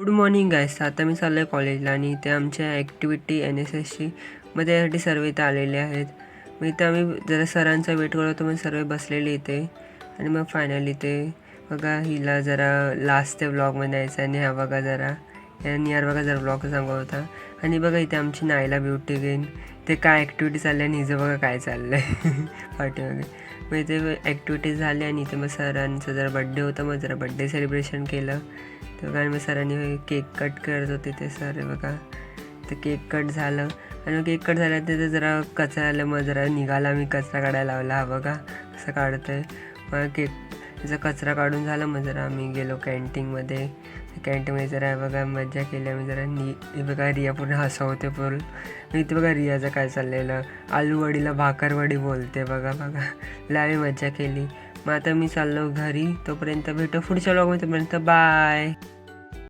Good morning गाईस. आता मी चाललो आहे कॉलेजला आणि इथे आमच्या ॲक्टिव्हिटी NSSची मग त्यासाठी सर्व इथं आलेले आहेत. मग इथं आम्ही जरा सरांचा वेट करत होतो, मग सर्व बसलेले इथे. आणि मग फायनली इथे बघा हिला जरा लास्ट ते व्लॉगमध्ये यायचं आणि हा बघा जरा यार बघा जरा व्लॉग सांगत होता. आणि बघा इथे आमची नायला ब्युटी गेन ते काय ॲक्टिव्हिटी चालल्या आणि हिचं बघा काय चाललं आहे पार्टी वगैरे. मग इथे ॲक्टिव्हिटीज झाल्या आणि इथे मग सरांचा जरा बड्डे होता, मग जरा बड्डे सेलिब्रेशन केलं. तर बघा मग सरांनी केक कट करत होते ते सर बघा. तर केक कट झालं आणि मग केक कट झालं तिथे जरा कचरा आलं, मग जरा निघाला मी कचरा काढायला लावला. हा बघा कसं काढतो आहे. मग केक त्याचा कचरा काढून झालं, मग जरा आम्ही गेलो कॅन्टीनमध्ये. कॅन्टीनमध्ये जरा बघा मजा केली आम्ही जरा. बघा रिया पूर्ण हसवते पूर्ण. मग इथे बघा रियाचं काय चाललेलं, आलूवडीला भाकरवडी बोलते बघा. लय आम्ही मजा केली. मग आता मी चाललो घरी. तोपर्यंत भेटू पुढच्या व्लॉगमध्ये. तोपर्यंत बाय.